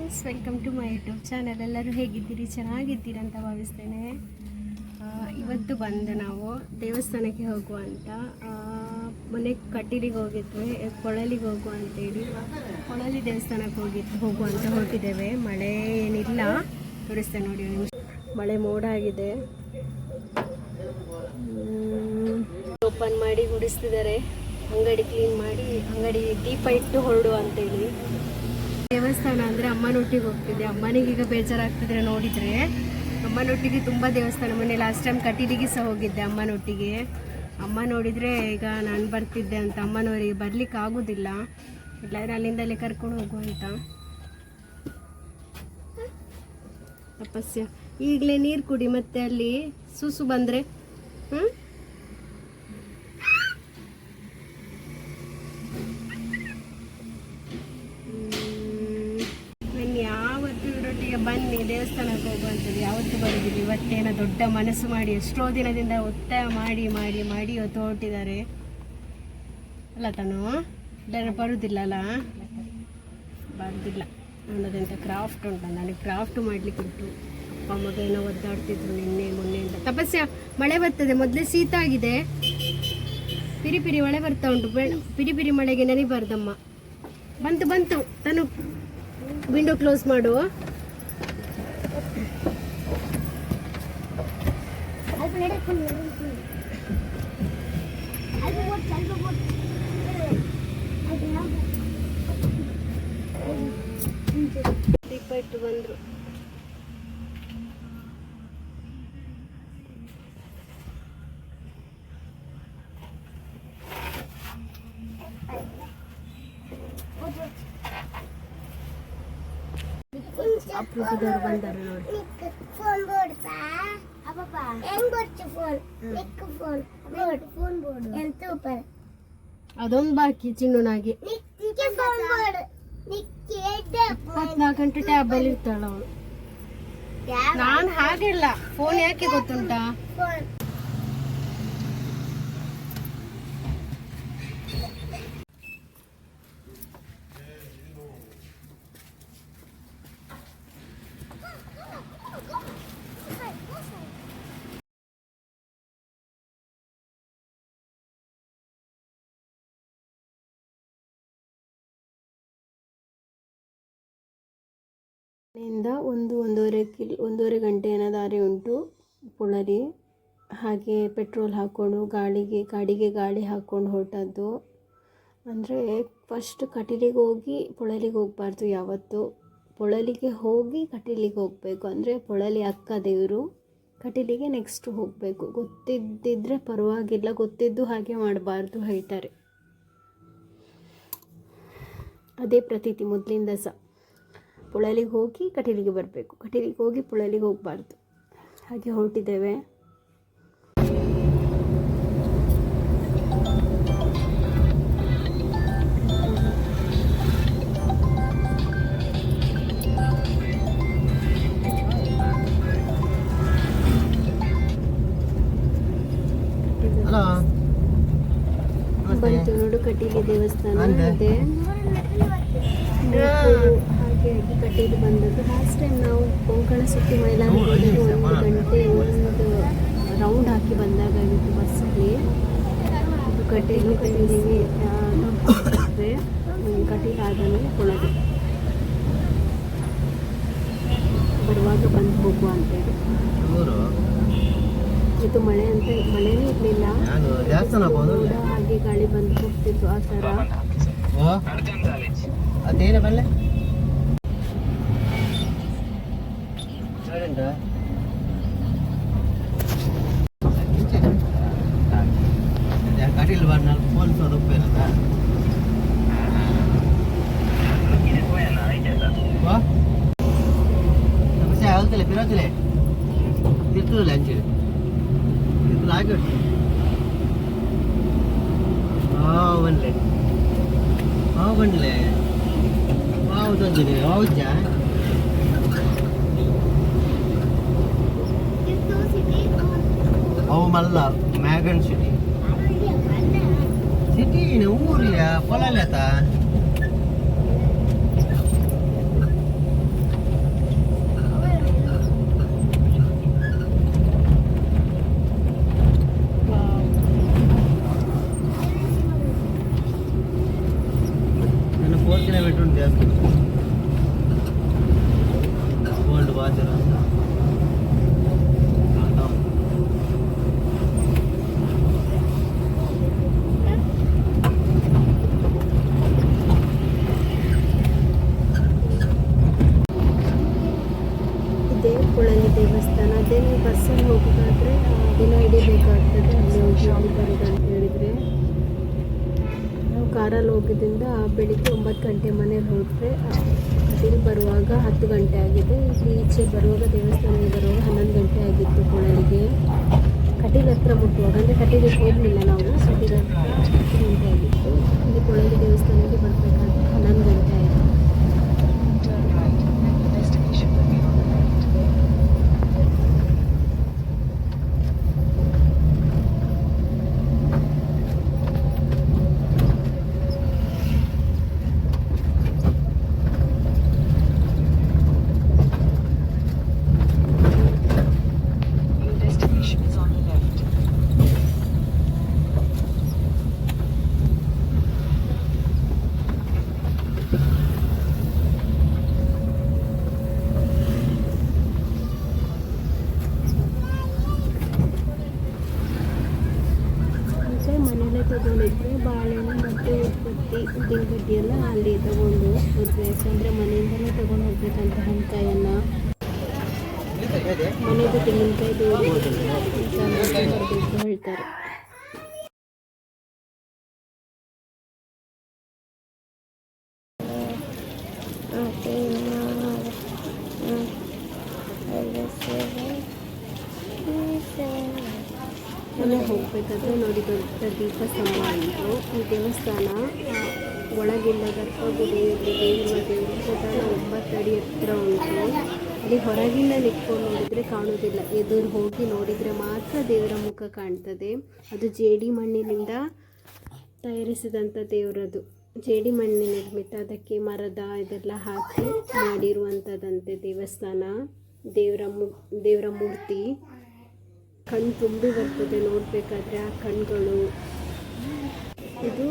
Friends, welcome to my YouTube channel. ಎಲ್ಲರೂ ಹೇಗಿದ್ದೀರಿ? ಚೆನ್ನಾಗಿದ್ದೀರಿ ಅಂತ ಭಾವಿಸ್ತೇನೆ. ಇವತ್ತು ಬಂದು ನಾವು ದೇವಸ್ಥಾನಕ್ಕೆ ಹೋಗುವ ಅಂತ ಮೊನ್ನೆ ಕಟೀಲಿಗೆ ಹೋಗಿದ್ವಿ, ಕೊಳಲಿಗೆ ಹೋಗುವ ಅಂತೇಳಿ ಕೊಳಲಿ ದೇವಸ್ಥಾನಕ್ಕೆ ಹೋಗುವ ಅಂತ ಹೊರಟಿದ್ದೇವೆ. ಮಳೆ ಏನಿಲ್ಲ, ತೋರಿಸ್ತೇನೆ ನೋಡಿ. ಮಳೆ ಮೋಡ ಆಗಿದೆ, ಓಪನ್ ಮಾಡಿ ಗುಡಿಸ್ತಿದ್ದಾರೆ, ಅಂಗಡಿ ಕ್ಲೀನ್ ಮಾಡಿ ಅಂಗಡಿ ದೀಪ ಇಟ್ಟು ಹೊರಡುವ ಅಂತೇಳಿ. ದೇವಸ್ಥಾನ ಅಂದರೆ ಅಮ್ಮನೊಟ್ಟಿಗೆ ಹೋಗ್ತಿದ್ದೆ. ಅಮ್ಮನಿಗೀಗ ಬೇಜಾರಾಗ್ತಿದ್ರೆ ನೋಡಿದರೆ, ಅಮ್ಮನೊಟ್ಟಿಗೆ ತುಂಬ ದೇವಸ್ಥಾನ. ಮೊನ್ನೆ ಲಾಸ್ಟ್ ಟೈಮ್ ಕಟೀಲಿಗೆ ಸಹ ಹೋಗಿದ್ದೆ ಅಮ್ಮನೊಟ್ಟಿಗೆ. ಅಮ್ಮ ನೋಡಿದರೆ ಈಗ ನಾನು ಬರ್ತಿದ್ದೆ ಅಂತ, ಅಮ್ಮನವರಿಗೆ ಬರ್ಲಿಕ್ಕೆ ಆಗೋದಿಲ್ಲ, ಇಲ್ಲಾಂದರೆ ಅಲ್ಲಿಂದಲೇ ಕರ್ಕೊಂಡು ಹೋಗುವಂತ. ತಪಸ್ಯ ಈಗಲೇ ನೀರು ಕುಡಿ, ಮತ್ತೆ ಅಲ್ಲಿ ಸುಸು ಬಂದರೆ ಯಾವತ್ತು ಇವರೊಟ್ಟಿಗೆ ಬನ್ನಿ ದೇವಸ್ಥಾನಕ್ಕೆ ಹೋಗುವಂಥದ್ದು, ಯಾವತ್ತು ಬರೋದಿಲ್ಲ. ಇವತ್ತೇನೋ ದೊಡ್ಡ ಮನಸ್ಸು ಮಾಡಿ ಎಷ್ಟೋ ದಿನದಿಂದ ಒತ್ತಾಯ ಮಾಡಿ ಮಾಡಿ ಮಾಡಿ ಇವತ್ತು ಹೊರಟಿದ್ದಾರೆ ಅಲ್ಲ ತಾನು. ಎಲ್ಲರೂ ಬರುವುದಿಲ್ಲ ಅಲ್ಲ, ಬರುವುದಿಲ್ಲ. ನನ್ನದೆಂಥ ಕ್ರಾಫ್ಟ್ ಉಂಟು, ನನಗೆ ಕ್ರಾಫ್ಟ್ ಮಾಡಲಿಕ್ಕೆ ಉಂಟು. ಅಪ್ಪ ಮಗ ಏನೋ ಒದ್ದಾಡ್ತಿದ್ರು ನಿನ್ನೆ ಮೊನ್ನೆಯಿಂದ. ತಪಸ್ಯ ಮಳೆ ಬರ್ತದೆ, ಮೊದಲೇ ಶೀತ ಆಗಿದೆ, ಪಿರಿ ಪಿರಿ ಮಳೆ ಬರ್ತಾ ಉಂಟು. ಪಿರಿ ಪಿರಿ ಮಳೆಗೆ ನೆನೆಬಾರ್ದಮ್ಮ. ಬಂತು ಬಂತು ತನು, ವಿಂಡೋ ಕ್ಲೋಸ್ ಮಾಡು. ದೀಪ ಇಟ್ಟು ಬಂದ್ರು. ಅಪರೂಪದವ್ರು ಬಂದಾರೆ ನೋಡಿ. ಅದೊಂದು ಬಾಕಿ ಚಿಣ್ಣನಾಗಿ 24 ಗಂಟೆ ಟ್ಯಾಬಲ್ಲಿ ಇರ್ತಾಳ ಅವಳು. ನಾನು ಹಾಗೆಲ್ಲ ಫೋನ್ ಯಾಕೆ ಗೊತ್ತುಂಟಾ, ಇಂದ 1-1.5 ಗಂಟೆಯ ದಾರಿ ಉಂಟು ಪೊಳಲಿ. ಹಾಗೆ ಪೆಟ್ರೋಲ್ ಹಾಕ್ಕೊಂಡು ಗಾಡಿಗೆ ಗಾಳಿ ಹಾಕ್ಕೊಂಡು ಹೊರಟದ್ದು. ಅಂದರೆ ಫಸ್ಟ್ ಕಟೀಲಿಗೆ ಹೋಗಿ ಪೊಳಲಿಗೆ ಹೋಗಬಾರ್ದು ಯಾವತ್ತು, ಪೊಳಲಿಗೆ ಹೋಗಿ ಕಟೀಲಿಗೆ ಹೋಗಬೇಕು. ಅಂದರೆ ಪೊಳಲಿ ಅಕ್ಕ ದೇವರು, ಕಟೀಲಿಗೆ ನೆಕ್ಸ್ಟ್ ಹೋಗಬೇಕು. ಗೊತ್ತಿದ್ದಿದ್ರೆ ಪರವಾಗಿಲ್ಲ, ಗೊತ್ತಿದ್ದು ಹಾಗೆ ಮಾಡಬಾರ್ದು ಹೇಳ್ತಾರೆ. ಅದೇ ಪ್ರತೀತಿ ಮೊದಲಿಂದ ಸಹ. ಪೊಳಲಿಗೆ ಹೋಗಿ ಕಟೀಲಿಗೆ ಬರಬೇಕು, ಕಟೀಲಿಗೆ ಹೋಗಿ ಪೊಳಲಿಗೆ ಹೋಗಬಾರ್ದು. ಹಾಗೆ ಹೊರಟಿದ್ದೇವೆ. ಬಂತು ನೋಡು, ಕಟೀಲಿ ದೇವಸ್ಥಾನ ಇದೆ. ಹಾಗೆ ಕಟೀಲು ಬಂದದ್ದು. ಲಾಸ್ಟ್ ಟೈಮ್ ನಾವು ಕೊಂಕಣ ಸುತ್ತಿ ಮೈಲಾರದಲ್ಲಿ 1 ಗಂಟೆ ಒಂದು ರೌಂಡ್ ಹಾಕಿ ಬಂದಾಗಿತ್ತು ಬಸ್ಸಲ್ಲಿ. ಅದು ಕಟೀಲಿಗೆ ಕಟೀಲು ಆದಮೇಲೆ ಕೊಳಲು ಬರುವಾಗ ಬಂದು ಹೋಗುವ ಅಂತೇಳಿ. ಇದು ಮಳೆ ಅಂತ ಮಳೆನೇ ಇರಲಿಲ್ಲ, ಹಾಗೆ ಗಾಳಿ ಬಂದು ಹೋಗ್ತಿತ್ತು ಆ ಥರ. ಅದೇನ ಬಲ್ಲೆ ಕಟೀಲ್ ಬಣ್ಣ ಹೋಲ್ಸೋದು ಉಪ್ಪೇನಲ್ಲ. ಸಮಸ್ಯೆ ಆಗುತ್ತಿಲ್ಲ, ಪಿರೋತಿಲ್ಲ ತಿರ್ತದಿಲ್ಲ ಹಂಚಿದೆ ಆಗಿ ಬನ್ಲೆ ಬಂಡ್ಲೆ ತಂದಿದೆ. ಹೌದಾ, ಅವು ಮಲ್ಲ ಮ್ಯಾಗನ್ ಸಿಟಿ ಊರಿಯ పొలాలేత ಆಚರ ಅಂತ ಇದೇ ಪುಳಲಿ ದೇವಸ್ಥಾನ. ಅದೇ ನೀವು ಬಸ್ಸಲ್ಲಿ ಹೋಗೋದಾದರೆ ದಿನ ಹಿಡಿಬೇಕಾಗ್ತದೆ ಅಲ್ಲಿ ಹೋಗಿ ಬರೋದು ಅಂತ ಹೇಳಿದರೆ. ನಾವು ಕಾರಲ್ಲಿ ಹೋಗೋದ್ರಿಂದ ಬೆಳಿಗ್ಗೆ 9 ಗಂಟೆ ಮನೇಲಿ ಹೋದರೆ ಇಲ್ಲಿ ಬರುವಾಗ 10 ಗಂಟೆ ಆಗಿದೆ. ಇಲ್ಲಿ ಈಚೆ ಬರುವಾಗ ದೇವಸ್ಥಾನಕ್ಕೆ ಬರುವಾಗ 11 ಗಂಟೆ ಆಗಿತ್ತು ಪುಳಲಿಗೆ. ಕಟೀಲ್ ಹತ್ರ ಮುಟ್ಟುವಾಗ, ಅಂದರೆ ಕಟೀಲಿಗೆ ಹೋಗಲಿಲ್ಲ ನಾವು, ಕಟೀಲ್ ಹತ್ರ 10 ಗಂಟೆ ಆಗಿತ್ತು. ಇಲ್ಲಿ ಪುಳಲಿ ದೇವಸ್ಥಾನಕ್ಕೆ ಬರಬೇಕಾದ್ರೆ 11 ಗಂಟೆ ಆಯಿತು. ತಗೊಂಡಿದ್ವಿ ಬಾಳೆಹಣ್ಣು ಮತ್ತು ಉತ್ಪತ್ತಿ ಉದ್ದಿನಗಡ್ಡಿ ಎಲ್ಲ ಅಲ್ಲಿ ತಗೊಂಡು ಹೋದ್ವಿ. ಯಾಕಂದರೆ ಮನೆಯಿಂದಲೇ ತಗೊಂಡು ಹೋಗ್ಬೇಕಂತ ಹಣ್ಣುಕಾಯನ್ನು, ಮನೆದು ತೆಂಗಿನಕಾಯಿ ದೇವರಿಗೆ ಬರಬೇಕು ಹೇಳ್ತಾರೆ. ಮನೆ ಹೋಗಬೇಕಾದ್ರೆ ನೋಡಿ ದೊಡ್ಡ ದೀಪಸ್ತಂಭ ಉಂಟು. ಈ ದೇವಸ್ಥಾನ ಒಳಗಿಂದ ಗರ್ಭಗುಡಿಯಲ್ಲಿ ದೇವಿರುವ ದೇವಸ್ಥಾನ 9 ಅಡಿ ಎತ್ತರ ಉಂಟು. ಅಲ್ಲಿ ಹೊರಗಿಂದ ನಿಂತ್ಕೊಂಡು ನೋಡಿದರೆ ಕಾಣುವುದಿಲ್ಲ, ಎದುರು ಹೋಗಿ ನೋಡಿದರೆ ಮಾತ್ರ ದೇವರ ಮುಖ ಕಾಣ್ತದೆ. ಅದು ಜೇಡಿ ಮಣ್ಣಿನಿಂದ ತಯಾರಿಸಿದಂಥ ದೇವರದು, ಜೇಡಿ ಮಣ್ಣು ನಿರ್ಮಿತ, ಅದಕ್ಕೆ ಮರದ ಇದೆಲ್ಲ ಹಾಕಿ ಮಾಡಿರುವಂಥದ್ದಂತೆ ದೇವಸ್ಥಾನ. ದೇವರ ಮೂರ್ತಿ ಕಣ್ಣು ತುಂಬಿ ಬರ್ತದೆ ನೋಡಬೇಕಾದ್ರೆ ಆ ಕಣ್ಗಳು. ಇದು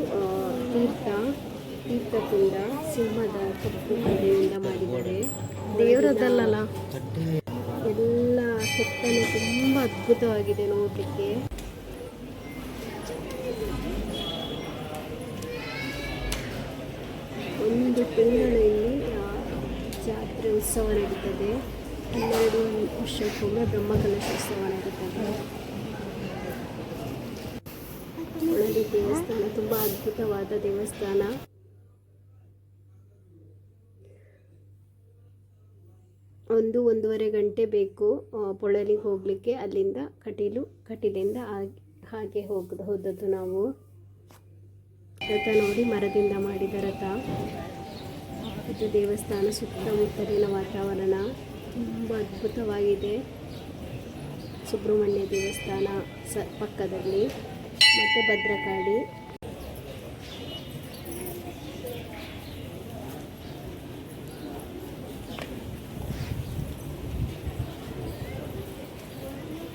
ತೀರ್ಥಕುಂಡ ಸಿಂಹದ ಕಪ್ಪು ಕಡೆಯಿಂದ ಮಾಡಿದ್ದಾರೆ. ದೇವರದ್ದಲ್ಲ, ಎಲ್ಲ ಕೆತ್ತನೆ ತುಂಬ ಅದ್ಭುತವಾಗಿದೆ ನೋಡಲಿಕ್ಕೆ. ಒಂದು ತಿಂಗಳಲ್ಲಿ ಜಾತ್ರೆ ಉತ್ಸವ ನಡೀತದೆ. 12 ವರ್ಷಕ್ಕೊಮ್ಮೆ ಬ್ರಹ್ಮಕಲಶೋತ್ಸವ ನಡೀತದೆ. ಪುಳಲಿ ದೇವಸ್ಥಾನ ತುಂಬ ಅದ್ಭುತವಾದ ದೇವಸ್ಥಾನ. ಒಂದೂವರೆ ಗಂಟೆ ಬೇಕು ಪೊಳಲಿಗೆ ಹೋಗಲಿಕ್ಕೆ. ಅಲ್ಲಿಂದ ಕಟೀಲಿಂದ ಹಾಗೆ ಹೋದದ್ದು ನಾವು. ರಥ ನೋಡಿ, ಮರದಿಂದ ಮಾಡಿದ ರಥ. ಇದು ದೇವಸ್ಥಾನ ಸುತ್ತಮುತ್ತಲಿನ ವಾತಾವರಣ ತುಂಬ ಅದ್ಭುತವಾಗಿದೆ. ಸುಬ್ರಹ್ಮಣ್ಯ ದೇವಸ್ಥಾನ ಪಕ್ಕದಲ್ಲಿ, ಮತ್ತು ಭದ್ರಕಾಳಿ.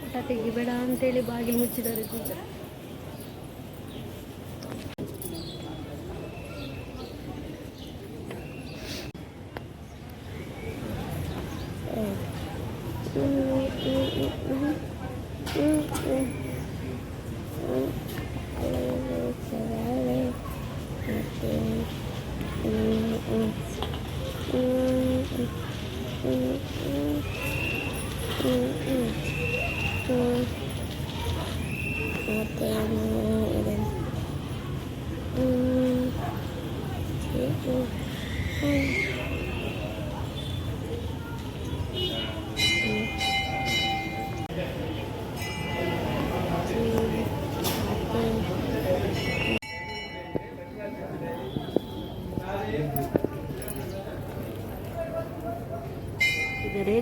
ಊಟ ತೆಗಿಬೇಡ ಅಂತೇಳಿ ಬಾಗಿಲು ಮುಚ್ಚಿದ್ದಾರೆ.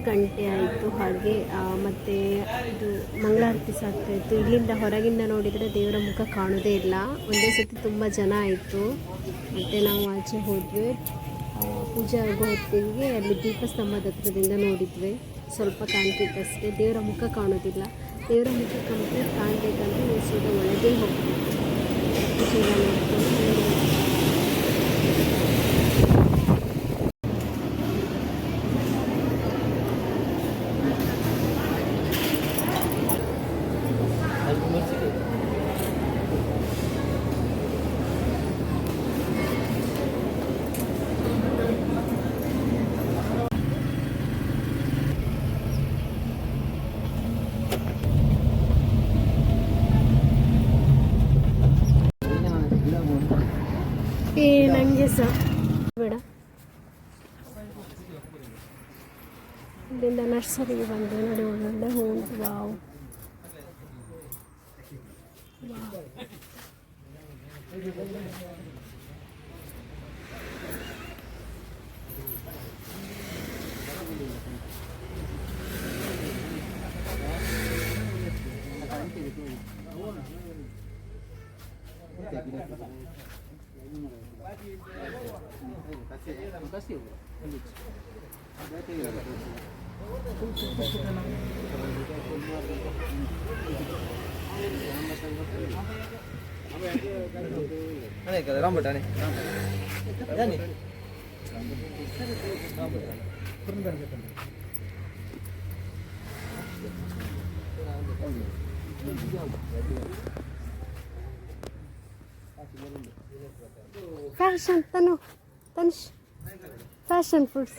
ಗಂಟೆ ಆಯಿತು. ಹಾಗೆ ಮತ್ತು ಇದು ಮಂಗಳಾರತಿ ಸಾಗ್ತಾಯಿತ್ತು. ಇಲ್ಲಿಂದ ಹೊರಗಿಂದ ನೋಡಿದರೆ ದೇವರ ಮುಖ ಕಾಣೋದೇ ಇಲ್ಲ. ಒಂದೇ ಸತಿ ತುಂಬ ಜನ ಆಯಿತು. ಮತ್ತು ನಾವು ಆಚೆ ಹೋದ್ವಿ. ಪೂಜೆ ಆಗೋ ಹೊತ್ತಿಗೆ ಅಲ್ಲಿ ದೀಪಸ್ತಂಭದ ಹತ್ರದಿಂದ ನೋಡಿದ್ವಿ. ಸ್ವಲ್ಪ ಕಾಣ್ತಿತ್ತಷ್ಟೇ, ದೇವರ ಮುಖ ಕಾಣೋದಿಲ್ಲ. ದೇವರ ಮುಖ ಕಂಪ್ಲೀಟ್ ಕಾಣಬೇಕಂದ್ರೆ ನೀವು ಸೀದಾ ಒಳಗೆ ಹೋಗ್ಬೇಕು. ಪೂಜೆ ನೋಡ್ಕೊಂಡು ಸಹ ಬೇಡ. ಇಲ್ಲಿಂದ ನರ್ಸರಿಗೆ ಬಂದು ನೋಡಿ, ಒಳ್ಳೊಳ್ಳೆ ಹೂ ಉಂಟು. Wow, rambutan nih. Ini. Fashion Tanush fashion foods.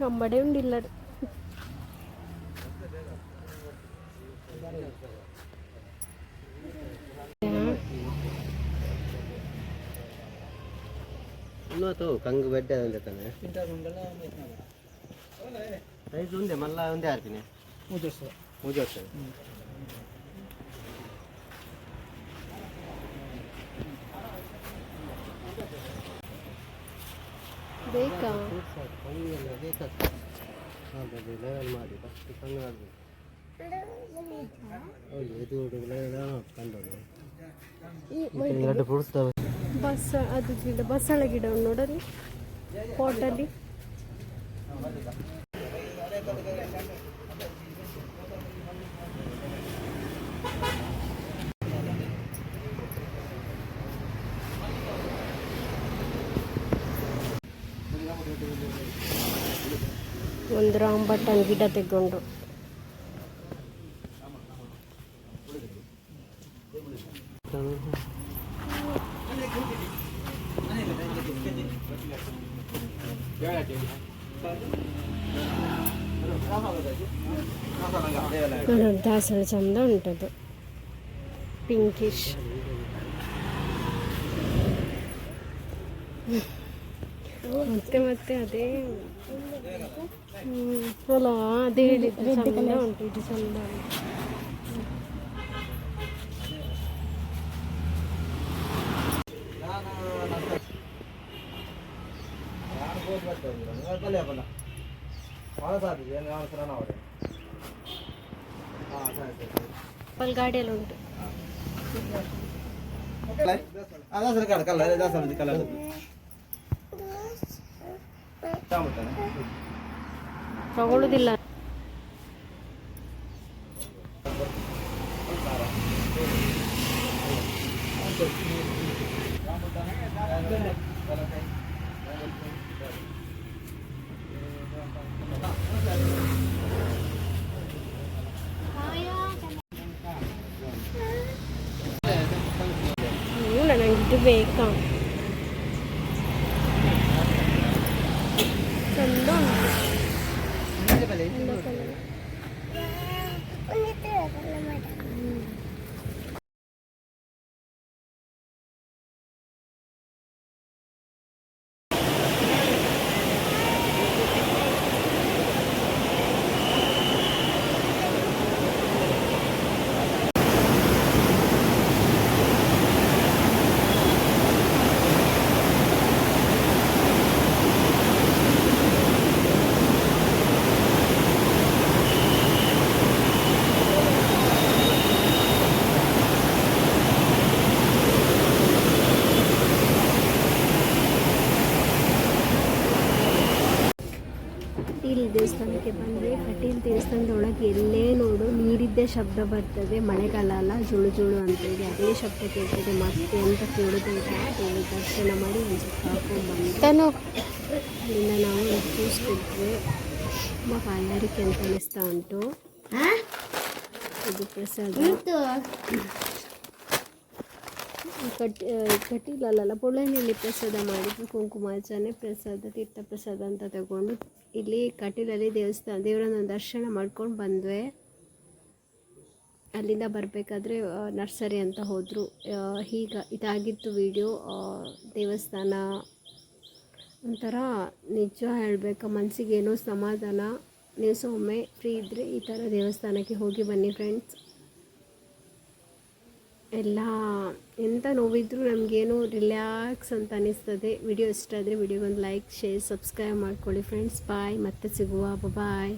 ಅಂಬಡೆ ಉಂಡಿಲ್ಲ. ಇನ್ನೂ ತಾವು ಕಂಗು ಬೆಡ್ಡೆ ಅಂತ ತಾನೆ ಪ್ರೈಸ್ ಒಂದೇ ಮಲ್ಲ ಒಂದೇ ಆರ್ತೀನಿ ಮೂಜೋತ್ಸವ ಬೇಕಾ? ಬೇಕಾಗ್ತದೆ. ಲೆವೆಲ್ ಮಾಡಿ ಫಸ್ಟ್ ಕಂಗು ಮಾಡಬೇಕು. ಹೌದು, ಇದು ಕಂಡು ಎರಡು ಫ್ರೂಟ್ಸ್ ಅದು ಗಿಡ, ಬಸಳೆ ಗಿಡ ನೋಡಲಿ ಪಾಟಲ್ಲಿ. ಒಂದು ರಾಂಬಟನ್ ಗಿಡ ತೆಗೊಂಡು ದಾಸವಾಳ ಚಂದ ಉಂಟದು, ಪಿಂಕಿಶ್. ಮತ್ತೆ ಅದೇ ಅಲ್ಲ, ಅದೇ ಹೇಳಿದ್ದು ಚಂದ ಉಂಟು, ಇದು ಚಂದ ಉಂಟು. ಅಲ್ಲಿ ಗಾಡಿಯಲ್ಲಿ ಉಂಟು. ತಗೊಳ್ಳುದಿಲ್ಲ. ನಂಗೆ ಇದು ಬೇಕಾ, ಚಂದ ಉಂಟು. ಇಲ್ಲಿ ದೇವಸ್ಥಾನಕ್ಕೆ ಬಂದರೆ ಕಟೀಲು ದೇವಸ್ಥಾನದೊಳಗೆ ಎಲ್ಲೇ ನೋಡು ನೀರಿದ್ದೇ ಶಬ್ದ ಬರ್ತದೆ. ಮಳೆಗಾಲ ಅಲ್ಲ, ಜುಳು ಜುಳು ಅಂತೇಳಿ ಅದೇ ಶಬ್ದ ಕೇಳ್ತದೆ. ಮತ್ತೆ ಅಂತ ಕೇಳೋದಿಲ್ಲ. ದೇವಿ ದರ್ಶನ ಮಾಡಿ ಒಂದು ಸ್ವಲ್ಪ ಹಾಕೊಂಡ್ಬಂದು ಅಲ್ಲಿಂದ ನಾವು ಜ್ಯೂಸ್ ಕುಡಿದ್ವಿ. ತುಂಬ ಬಾಯಾರಿಕೆ ಅಂತ ಅನಿಸ್ತಾ ಉಂಟು. ಇದು ಪ್ರಸಾದ ಕಟೀಲಲ್ಲ ಪೊಳ್ಳನಿಯಲ್ಲಿ ಪ್ರಸಾದ ಮಾಡಿದ್ರು. ಕುಂಕುಮಾರ್ಚನೆ ಪ್ರಸಾದ ತೀರ್ಥ ಪ್ರಸಾದ ಅಂತ ತಗೊಂಡು ಇಲ್ಲಿ ಕಟೀಲಲ್ಲಿ ದೇವರನ್ನ ದರ್ಶನ ಮಾಡ್ಕೊಂಡು ಬಂದ್ವಿ. ಅಲ್ಲಿಂದ ಬರಬೇಕಾದ್ರೆ ನರ್ಸರಿ ಅಂತ ಹೋದರು. ಇದಾಗಿತ್ತು ವಿಡಿಯೋ. ದೇವಸ್ಥಾನ ಒಂಥರ ನಿಜ ಹೇಳಬೇಕಾ, ಮನಸ್ಸಿಗೇನೋ ಸಮಾಧಾನ. ನೀವು ಸಹ ಒಮ್ಮೆ ಫ್ರೀ ಇದ್ದರೆ ಈ ಥರ ದೇವಸ್ಥಾನಕ್ಕೆ ಹೋಗಿ ಬನ್ನಿ ಫ್ರೆಂಡ್ಸ್. ಎಲ್ಲ ಎಂಥ ನೋವಿದ್ರೂ ನಮಗೇನು ರಿಲ್ಯಾಕ್ಸ್ ಅಂತ ಅನ್ನಿಸ್ತದೆ. ವಿಡಿಯೋ ಇಷ್ಟ ಆದರೆ ವಿಡಿಯೋಗೊಂದು ಲೈಕ್, ಶೇರ್, ಸಬ್ಸ್ಕ್ರೈಬ್ ಮಾಡ್ಕೊಳ್ಳಿ ಫ್ರೆಂಡ್ಸ್. ಬಾಯ್, ಮತ್ತೆ ಸಿಗುವ. ಬಾಯ್.